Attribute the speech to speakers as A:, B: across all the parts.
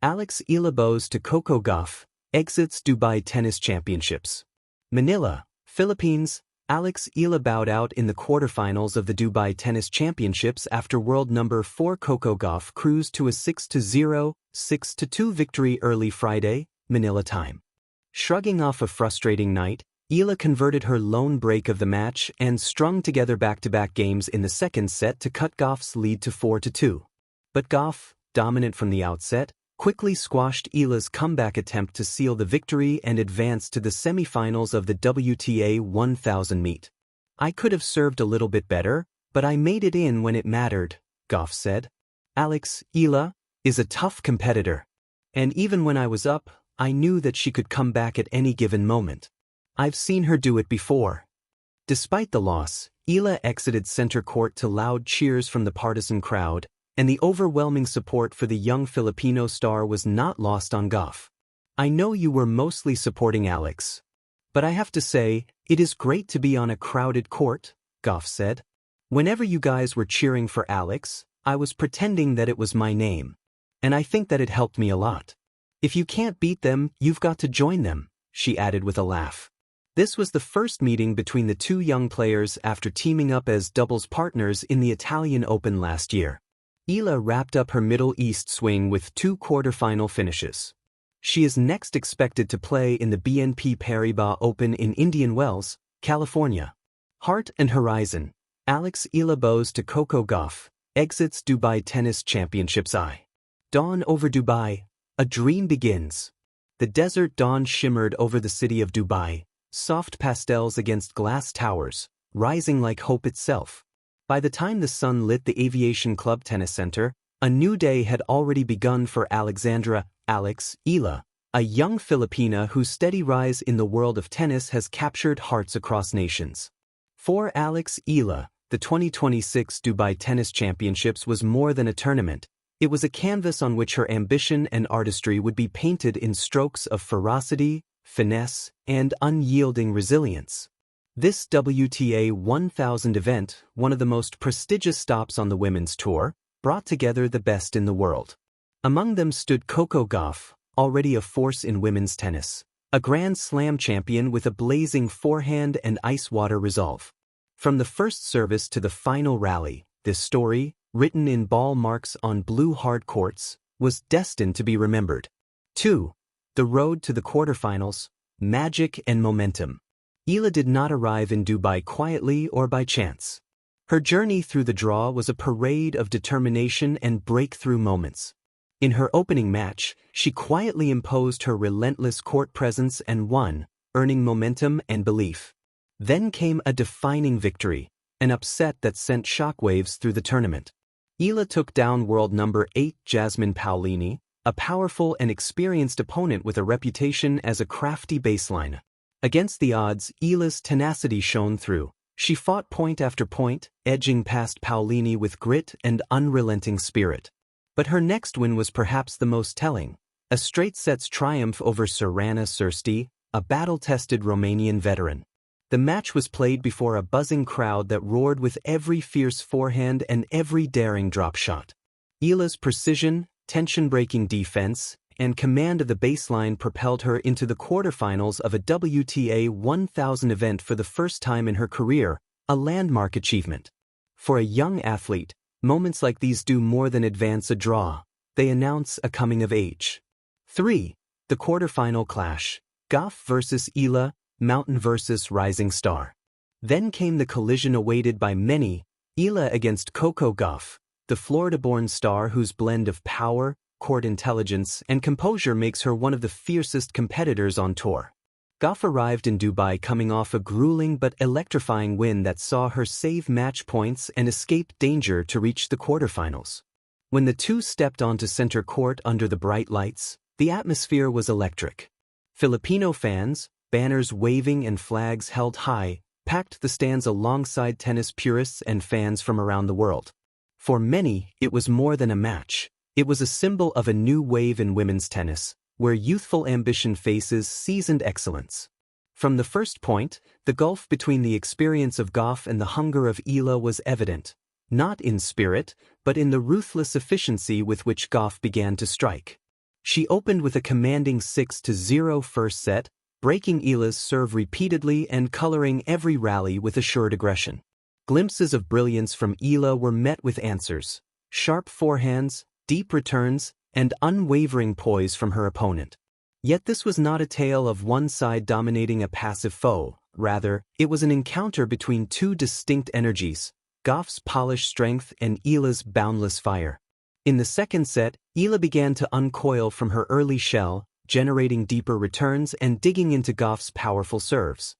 A: Eala bows to Coco Gauff, exits Dubai Tennis Championships. Manila, Philippines. Eala bowed out in the quarterfinals of the Dubai Tennis Championships after world number 4 Coco Gauff cruised to a 6-0, 6-2 victory early Friday, Manila time. Shrugging off a frustrating night, Eala converted her lone break of the match and strung together back-to-back games in the second set to cut Gauff's lead to 4-2. But Gauff, dominant from the outset, quickly squashed Eala's comeback attempt to seal the victory and advance to the semifinals of the WTA 1000 meet. "I could have served a little bit better, but I made it in when it mattered," Gauff said. "Eala is a tough competitor. And even when I was up, I knew that she could come back at any given moment. I've seen her do it before." Despite the loss, Eala exited center court to loud cheers from the partisan crowd, and the overwhelming support for the young Filipino star was not lost on Gauff. "I know you were mostly supporting Alex. But I have to say, it is great to be on a crowded court," Gauff said. "Whenever you guys were cheering for Alex, I was pretending that it was my name. And I think that it helped me a lot. If you can't beat them, you've got to join them," she added with a laugh. This was the first meeting between the two young players after teaming up as doubles partners in the Italian Open last year. Eala wrapped up her Middle East swing with 2 quarterfinal finishes. She is next expected to play in the BNP Paribas Open in Indian Wells, California. Heart and Horizon. Eala bows to Coco Gauff, exits Dubai Tennis Championships. Dawn over Dubai. A dream begins. The desert dawn shimmered over the city of Dubai, soft pastels against glass towers, rising like hope itself. By the time the sun lit the Aviation Club Tennis Center, a new day had already begun for Eala, a young Filipina whose steady rise in the world of tennis has captured hearts across nations. For Eala, the 2026 Dubai Tennis Championships was more than a tournament. It was a canvas on which her ambition and artistry would be painted in strokes of ferocity, finesse, and unyielding resilience. This WTA 1000 event, one of the most prestigious stops on the women's tour, brought together the best in the world. Among them stood Coco Gauff, already a force in women's tennis, a Grand Slam champion with a blazing forehand and ice-water resolve. From the first service to the final rally, this story, written in ball marks on blue hard courts, was destined to be remembered. 2. The road to the quarterfinals, magic and momentum. Eala did not arrive in Dubai quietly or by chance. Her journey through the draw was a parade of determination and breakthrough moments. In her opening match, she quietly imposed her relentless court presence and won, earning momentum and belief. Then came a defining victory, an upset that sent shockwaves through the tournament. Eala took down world number 8 Jasmine Paolini, a powerful and experienced opponent with a reputation as a crafty baseline. Against the odds, Eala's tenacity shone through. She fought point after point, edging past Paolini with grit and unrelenting spirit. But her next win was perhaps the most telling, a straight sets triumph over Sorana Cîrstea, a battle-tested Romanian veteran. The match was played before a buzzing crowd that roared with every fierce forehand and every daring drop shot. Eala's precision, tension-breaking defense, and command of the baseline propelled her into the quarterfinals of a WTA 1000 event for the first time in her career, a landmark achievement. For a young athlete, moments like these do more than advance a draw, they announce a coming of age. 3. The quarterfinal clash. Gauff versus Eala, mountain versus rising star. Then came the collision awaited by many, Eala against Coco Gauff, the Florida-born star whose blend of power, court intelligence, and composure makes her one of the fiercest competitors on tour. Gauff arrived in Dubai coming off a grueling but electrifying win that saw her save match points and escape danger to reach the quarterfinals. When the two stepped onto center court under the bright lights, the atmosphere was electric. Filipino fans, banners waving and flags held high, packed the stands alongside tennis purists and fans from around the world. For many, it was more than a match. It was a symbol of a new wave in women's tennis, where youthful ambition faces seasoned excellence. From the first point, the gulf between the experience of Gauff and the hunger of Eala was evident, not in spirit, but in the ruthless efficiency with which Gauff began to strike. She opened with a commanding 6-0 first set, breaking Eala's serve repeatedly and coloring every rally with assured aggression. Glimpses of brilliance from Eala were met with answers: sharp forehands, deep returns, and unwavering poise from her opponent. Yet this was not a tale of one side dominating a passive foe. Rather, it was an encounter between two distinct energies: Gauff's polished strength and Eala's boundless fire. In the second set, Eala began to uncoil from her early shell, generating deeper returns and digging into Gauff's powerful serves.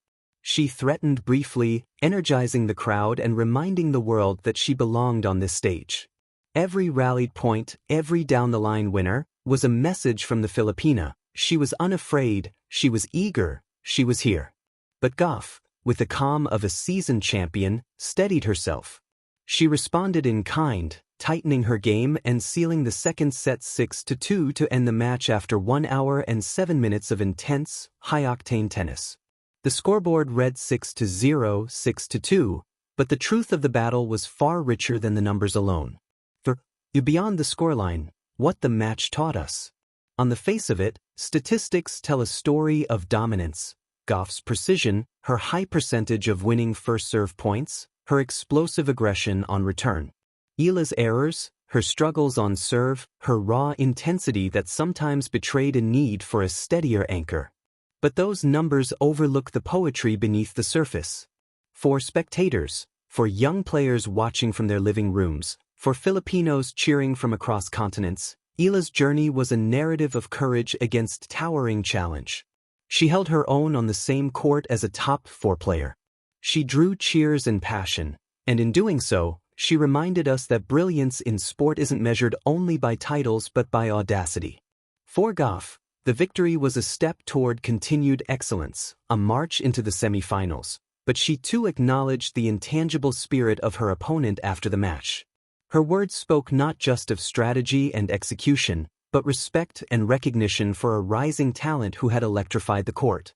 A: She threatened briefly, energizing the crowd and reminding the world that she belonged on this stage. Every rallied point, every down-the-line winner, was a message from the Filipina. She was unafraid, she was eager, she was here. But Gauff, with the calm of a seasoned champion, steadied herself. She responded in kind, tightening her game and sealing the second set 6-2 to end the match after 1 hour and 7 minutes of intense, high-octane tennis. The scoreboard read 6-0, 6-2, but the truth of the battle was far richer than the numbers alone. For, beyond the scoreline, what the match taught us. On the face of it, statistics tell a story of dominance: Gauff's precision, her high percentage of winning first serve points, her explosive aggression on return. Eala's errors, her struggles on serve, her raw intensity that sometimes betrayed a need for a steadier anchor. But those numbers overlook the poetry beneath the surface. For spectators, for young players watching from their living rooms, for Filipinos cheering from across continents, Eala's journey was a narrative of courage against towering challenge. She held her own on the same court as a top 4 player. She drew cheers and passion, and in doing so, she reminded us that brilliance in sport isn't measured only by titles but by audacity. For Gauff, the victory was a step toward continued excellence, a march into the semi-finals, but she too acknowledged the intangible spirit of her opponent after the match. Her words spoke not just of strategy and execution, but respect and recognition for a rising talent who had electrified the court.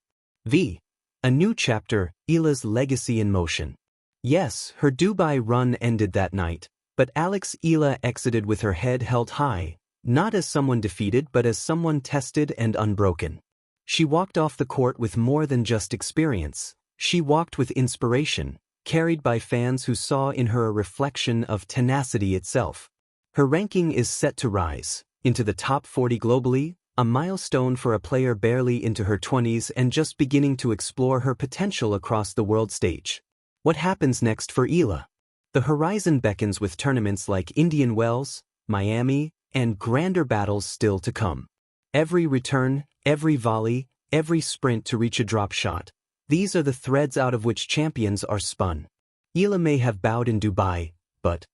A: A new chapter, Eala's legacy in motion. Yes, her Dubai run ended that night, but Eala exited with her head held high, not as someone defeated but as someone tested and unbroken. She walked off the court with more than just experience. She walked with inspiration, carried by fans who saw in her a reflection of tenacity itself. Her ranking is set to rise into the top 40 globally, a milestone for a player barely into her 20s and just beginning to explore her potential across the world stage. What happens next for Eala? The horizon beckons with tournaments like Indian Wells, Miami, and grander battles still to come. Every return, every volley, every sprint to reach a drop shot. These are the threads out of which champions are spun. Eala may have bowed in Dubai, but